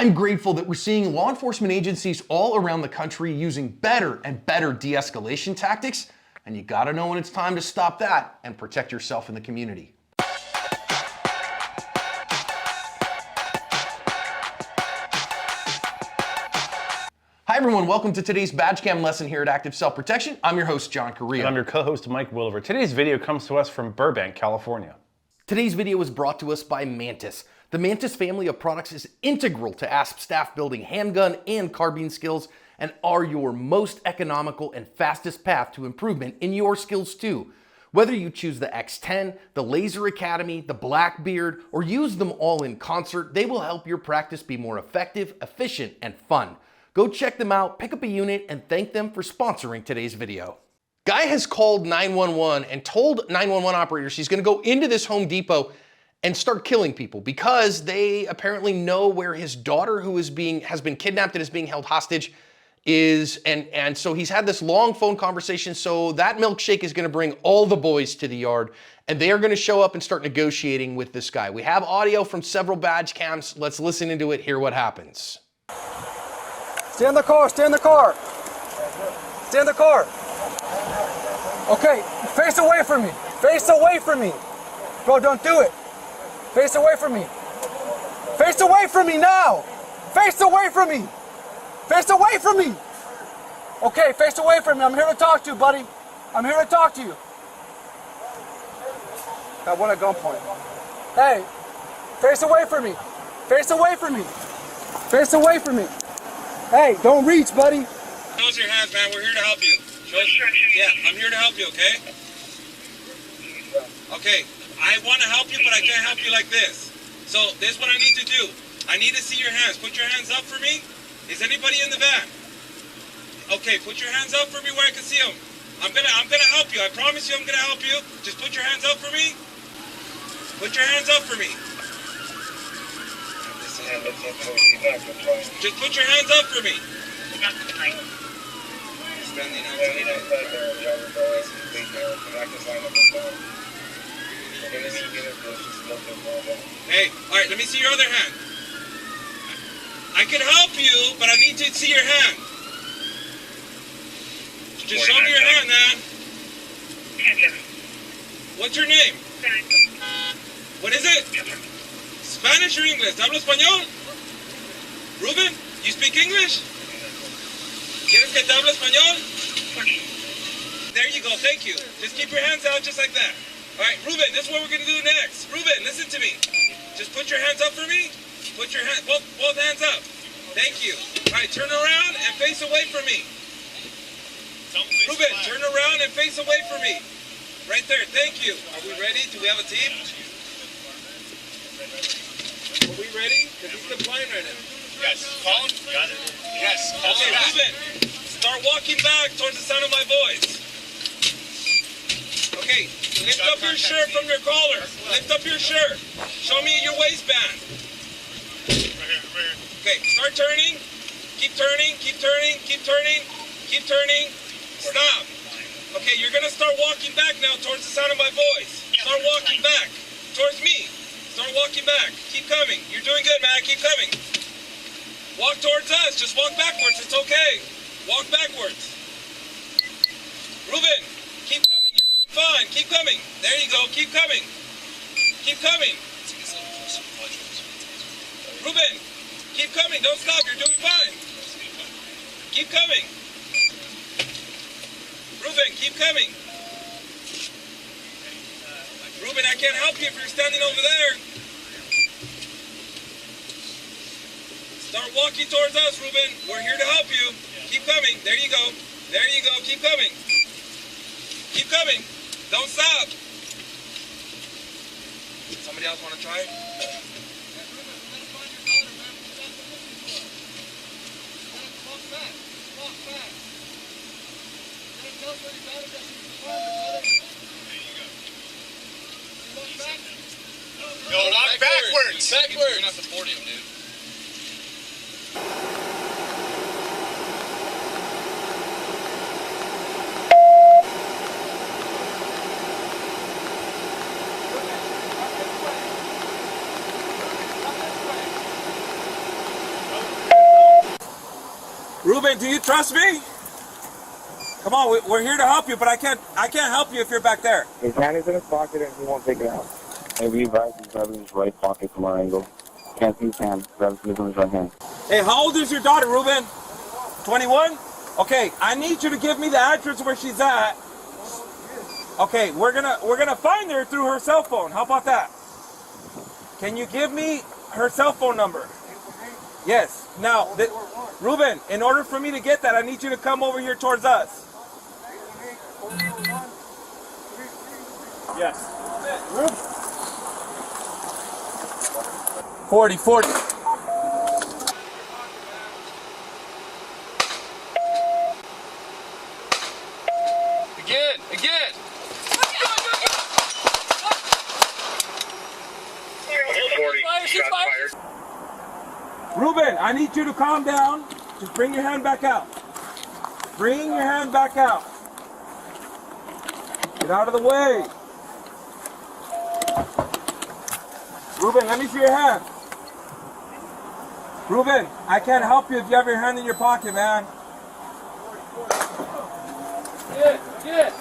I'm grateful that we're seeing law enforcement agencies all around the country using better and better de-escalation tactics, and you gotta know when it's time to stop that and protect yourself in the community. Hi everyone, welcome to today's badge cam lesson here at Active Self Protection. I'm your host, John Correa. And I'm your co-host, Mike Williver. Today's video comes to us from Burbank, California. Today's video is brought to us by Mantis. The Mantis family of products is integral to ASP staff building handgun and carbine skills and are your most economical and fastest path to improvement in your skills too. Whether you choose the X10, the Laser Academy, the Blackbeard, or use them all in concert, they will help your practice be more effective, efficient, and fun. Go check them out, pick up a unit, and thank them for sponsoring today's video. Guy has called 911 and told 911 operators he's gonna go into this Home Depot and start killing people because they apparently know where his daughter, who has been kidnapped and is being held hostage, is, and so he's had this long phone conversation. So that milkshake is gonna bring all the boys to the yard and they are gonna show up and start negotiating with this guy. We have audio from several badge cams. Let's listen into it, hear what happens. Stay in the car, stay in the car. Stay in the car. Okay, face away from me. Face away from me. Bro, don't do it. Face away from me. Face away from me now. Face away from me. Face away from me. Okay, face away from me. I'm here to talk to you, buddy. I'm here to talk to you. Got one at gunpoint. Hey, face away from me. Face away from me. Face away from me. Hey, don't reach, buddy. Close your hands, man. We're here to help you. Yeah, I'm here to help you, okay? Okay, I want to help you, but I can't help you like this. So this is what I need to do. I need to see your hands. Put your hands up for me. Is anybody in the van? Okay, put your hands up for me where I can see them. I'm gonna help you. I promise you I'm gonna help you. Just put your hands up for me. Put your hands up for me. Just put your hands up for me. Hey, all right, let me see your other hand. I can help you, but I need to see your hand. Just show me your hand, man. What's your name? What is it? Spanish or English? ¿Hablo español? Ruben, you speak English? ¿Quieres que te hable español? There you go, thank you. Just keep your hands out just like that. All right, Ruben, this is what we're gonna do next. Ruben, listen to me. Just put your hands up for me. Put your hand, both hands up. Thank you. All right, turn around and face away from me. Ruben, turn around and face away from me. Right there, thank you. Are we ready? Do we have a team? Are we ready? Because he's complying right now. Yes. Colin? Got it. Yes. Okay, Ruben, start walking back towards the sound of my voice. Okay, lift up your shirt from your collar. Lift up your shirt. Show me your waistband. Right here. Okay, start turning. Keep turning, keep turning, keep turning, keep turning. Stop. Okay, you're gonna start walking back now towards the sound of my voice. Start walking back towards me. Start walking back. Keep coming. You're doing good, man. Keep coming. Walk towards us. Just walk backwards. It's okay. Walk backwards. Ruben, keep coming. You're doing fine. Keep coming. There you go. Keep coming. Keep coming. Ruben, keep coming. Don't stop. You're doing fine. Keep coming. Ruben, keep coming. Ruben, I can't help you if you're standing over there. Start walking towards us, Ruben. We're here to help you. Keep coming. There you go. There you go. Keep coming. Keep coming. Don't stop. Somebody else want to try? No, walk backwards. Backwards. You're not supporting him, dude. Ruben, do you trust me? Come on, we're here to help you, but I can't help you if you're back there. His hand is in his pocket and he won't take it out. And we advise he's grabbing his right pocket from our angle. Can't see his hand, grabs his right hand. Hey, how old is your daughter, Ruben? 21? Okay, I need you to give me the address where she's at. Okay, we're gonna find her through her cell phone. How about that? Can you give me her cell phone number? Yes. Now, Ruben, in order for me to get that, I need you to come over here towards us. Yes. 40. Again. 40. Shot fired. Ruben, I need you to calm down. Just bring your hand back out. Bring your hand back out. Get out of the way. Ruben, let me see your hand. Ruben, I can't help you if you have your hand in your pocket, man. Get.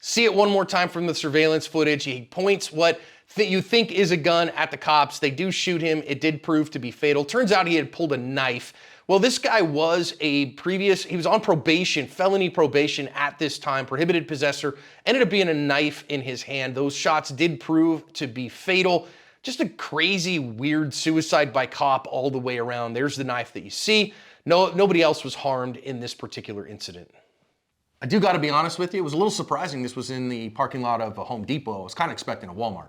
See it one more time from the surveillance footage. He points what you think is a gun at the cops. They do shoot him. It did prove to be fatal. Turns out he had pulled a knife. Well, this guy was he was on probation, felony probation at this time, prohibited possessor, ended up being a knife in his hand. Those shots did prove to be fatal. Just a crazy, weird suicide by cop all the way around. There's the knife that you see. Nobody else was harmed in this particular incident. I do got to be honest with you, it was a little surprising this was in the parking lot of a Home Depot. I was kind of expecting a Walmart.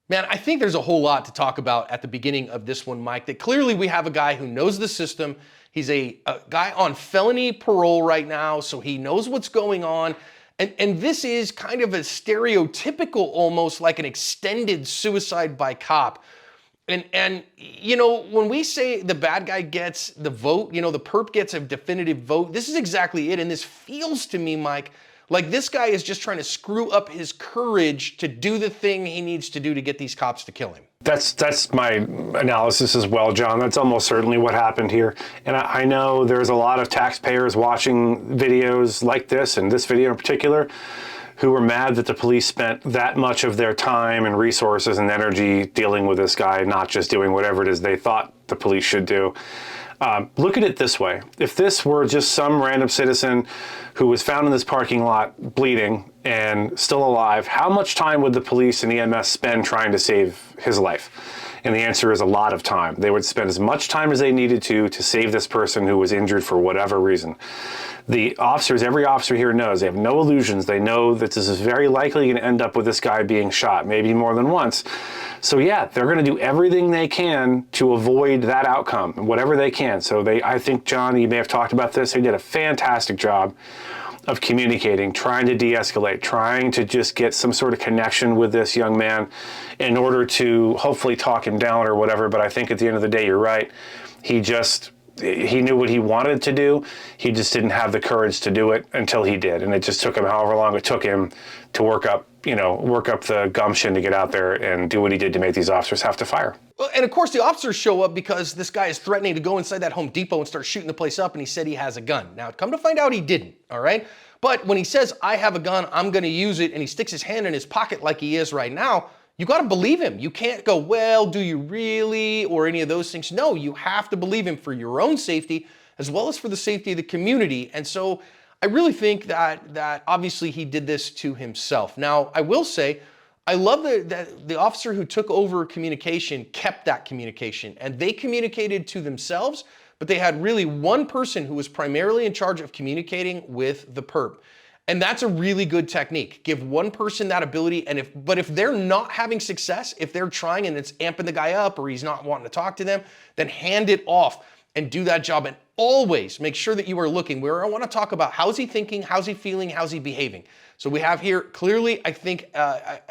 Man, I think there's a whole lot to talk about at the beginning of this one, Mike, that clearly we have a guy who knows the system. He's a guy on felony parole right now, so he knows what's going on. And this is kind of a stereotypical, almost like an extended suicide by cop. And you know, when we say the bad guy gets the vote, you know, the perp gets a definitive vote, this is exactly it. And this feels to me, Mike, like this guy is just trying to screw up his courage to do the thing he needs to do to get these cops to kill him. That's my analysis as well, John. That's almost certainly what happened here. And I know there's a lot of taxpayers watching videos like this, and this video in particular, who were mad that the police spent that much of their time and resources and energy dealing with this guy, not just doing whatever it is they thought the police should do. Look at it this way. If this were just some random citizen who was found in this parking lot bleeding and still alive, how much time would the police and EMS spend trying to save his life? And the answer is a lot of time. They would spend as much time as they needed to save this person who was injured for whatever reason. The officers, every officer here knows, they have no illusions. They know that this is very likely going to end up with this guy being shot, maybe more than once. So yeah, they're going to do everything they can to avoid that outcome, whatever they can. So I think, John, you may have talked about this, they did a fantastic job of communicating, trying to de-escalate, trying to just get some sort of connection with this young man in order to hopefully talk him down or whatever. But I think at the end of the day, you're right. He knew what he wanted to do. He just didn't have the courage to do it until he did. And it just took him however long it took him to work up the gumption to get out there and do what he did to make these officers have to fire. Well, and of course the officers show up because this guy is threatening to go inside that Home Depot and start shooting the place up, and he said he has a gun. Now, come to find out he didn't, all right? But when he says, I have a gun, I'm gonna use it, and he sticks his hand in his pocket like he is right now, you gotta believe him. You can't go, well, do you really, or any of those things. No, you have to believe him for your own safety, as well as for the safety of the community. And so I really think that obviously he did this to himself. Now, I will say, I love that the officer who took over communication kept that communication, and they communicated to themselves, but they had really one person who was primarily in charge of communicating with the perp. And that's a really good technique. Give one person that ability, but if they're not having success, if they're trying and it's amping the guy up or he's not wanting to talk to them, then hand it off and do that job. And always make sure that you are looking where I want to talk about how's he thinking, how's he feeling, how's he behaving. So we have here clearly, I think, I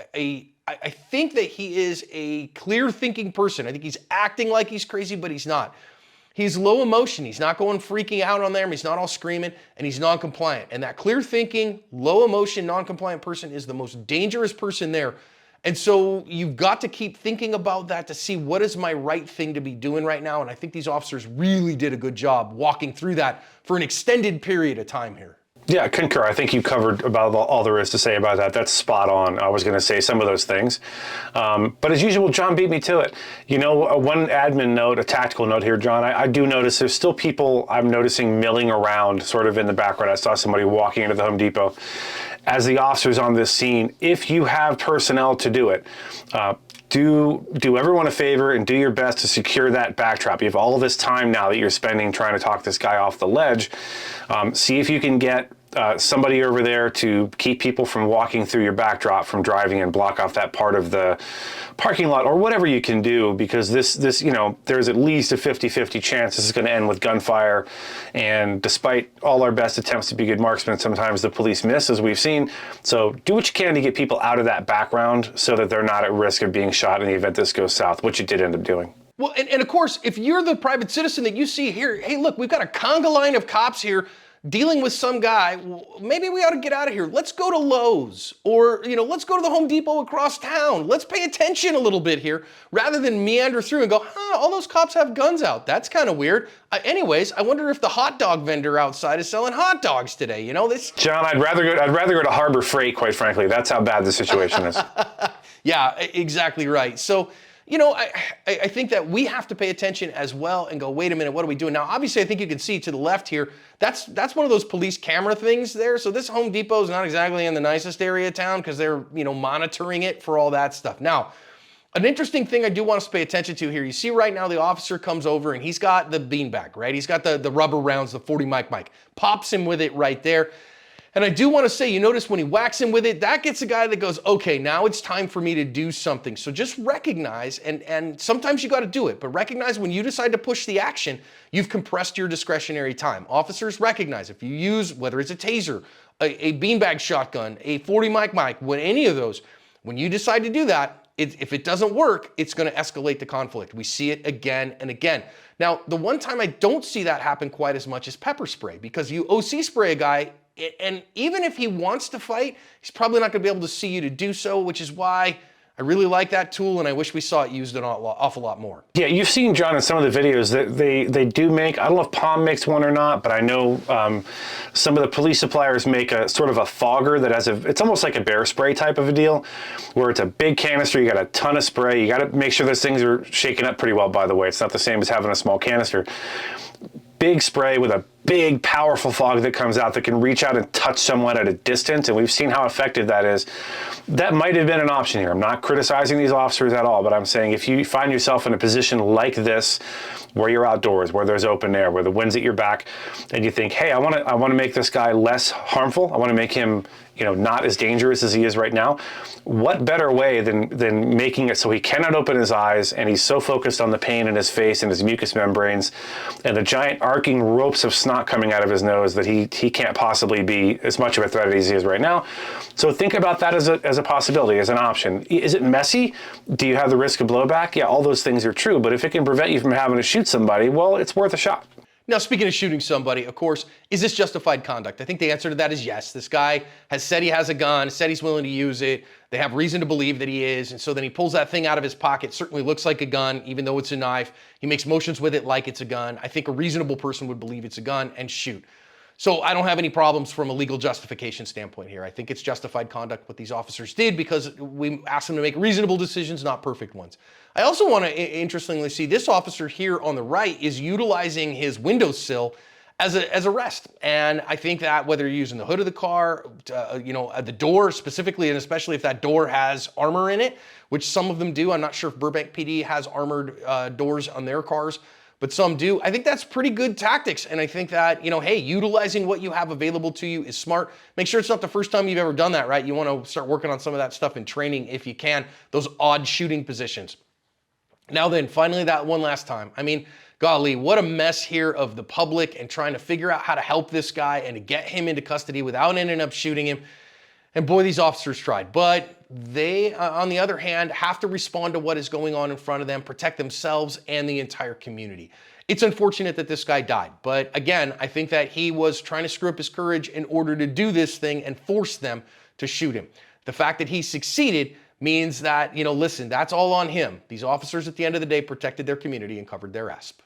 think that he is a clear thinking person. I think he's acting like he's crazy, but he's not. He's low emotion. He's not going freaking out on them. He's not all screaming, and he's non-compliant. And that clear thinking, low emotion, non-compliant person is the most dangerous person there. And so you've got to keep thinking about that to see what is my right thing to be doing right now. And I think these officers really did a good job walking through that for an extended period of time here. Yeah, I concur. I think you covered about all there is to say about that. That's spot on. I was going to say some of those things. But as usual, John beat me to it. You know, one admin note, a tactical note here, John, I do notice there's still people I'm noticing milling around sort of in the background. I saw somebody walking into the Home Depot. As the officers on this scene, if you have personnel to do it, do everyone a favor and do your best to secure that backdrop. You have all this time now that you're spending trying to talk this guy off the ledge. See if you can get somebody over there to keep people from walking through your backdrop, from driving, and block off that part of the parking lot, or whatever you can do, because this you know, there's at least a 50-50 chance this is going to end with gunfire. And despite all our best attempts to be good marksmen, sometimes the police miss, as we've seen. So do what you can to get people out of that background so that they're not at risk of being shot in the event this goes south, which it did end up doing. Well, and of course, if you're the private citizen that you see here, hey, look, we've got a conga line of cops here dealing with some guy. Well, maybe we ought to get out of here. Let's go to Lowe's, or, you know, let's go to the Home Depot across town. Let's pay attention a little bit here rather than meander through and go, all those cops have guns out. That's kind of weird. Anyways, I wonder if the hot dog vendor outside is selling hot dogs today. You know, this. John, I'd rather go to Harbor Freight, quite frankly. That's how bad the situation is. Yeah, exactly right. So, you know, I think that we have to pay attention as well and go, wait a minute, what are we doing? Now, obviously, I think you can see to the left here, that's one of those police camera things there. So this Home Depot is not exactly in the nicest area of town because they're, you know, monitoring it for all that stuff. Now, an interesting thing I do want us to pay attention to here, you see right now the officer comes over and he's got the beanbag, right? He's got the rubber rounds, the 40 mic, pops him with it right there. And I do want to say, you notice when he whacks him with it, that gets a guy that goes, okay, now it's time for me to do something. So just recognize, and sometimes you got to do it, but recognize when you decide to push the action, you've compressed your discretionary time. Officers recognize if you use, whether it's a taser, a beanbag shotgun, a 40 mic, when any of those, when you decide to do that, if it doesn't work, it's going to escalate the conflict. We see it again and again. Now, the one time I don't see that happen quite as much is pepper spray, because you OC spray a guy, and even if he wants to fight, he's probably not going to be able to see you to do so, which is why I really like that tool, and I wish we saw it used an awful lot more. Yeah, you've seen, John, in some of the videos that they do make, I don't know if Palm makes one or not, but I know some of the police suppliers make a sort of a fogger that has it's almost like a bear spray type of a deal, where it's a big canister, you got a ton of spray, you got to make sure those things are shaken up pretty well, by the way. It's not the same as having a small canister. Big spray with a big, powerful fog that comes out that can reach out and touch someone at a distance, and we've seen how effective that is. That might have been an option here. I'm not criticizing these officers at all, but I'm saying if you find yourself in a position like this, where you're outdoors, where there's open air, where the wind's at your back, and you think, hey, I want to make this guy less harmful. I want to make him, you know, not as dangerous as he is right now. What better way than making it so he cannot open his eyes, and he's so focused on the pain in his face and his mucous membranes and the giant arcing ropes of snot coming out of his nose that he can't possibly be as much of a threat as he is right now. So think about that as a possibility, as an option. Is it messy? Do you have the risk of blowback? Yeah, all those things are true, but if it can prevent you from having to shoot somebody, well, it's worth a shot. Now, speaking of shooting somebody, of course, is this justified conduct? I think the answer to that is yes. This guy has said he has a gun, said he's willing to use it. They have reason to believe that he is, and so then he pulls that thing out of his pocket. Certainly looks like a gun, even though it's a knife. He makes motions with it like it's a gun. I think a reasonable person would believe it's a gun and shoot. So I don't have any problems from a legal justification standpoint here. I think it's justified conduct what these officers did because we asked them to make reasonable decisions, not perfect ones. I also want to interestingly see this officer here on the right is utilizing his windowsill as a rest. And I think that whether you're using the hood of the car, you know, the door specifically, and especially if that door has armor in it, which some of them do. I'm not sure if Burbank PD has armored doors on their cars, but some do. I think that's pretty good tactics. And I think that, you know, hey, utilizing what you have available to you is smart. Make sure it's not the first time you've ever done that, right? You want to start working on some of that stuff in training if you can, those odd shooting positions. Now then, finally, that one last time. I mean, golly, what a mess here of the public and trying to figure out how to help this guy and to get him into custody without ending up shooting him. And boy, these officers tried. But they, on the other hand, have to respond to what is going on in front of them, protect themselves and the entire community. It's unfortunate that this guy died. But again, I think that he was trying to screw up his courage in order to do this thing and force them to shoot him. The fact that he succeeded means that, listen, that's all on him. These officers at the end of the day protected their community and covered their asp.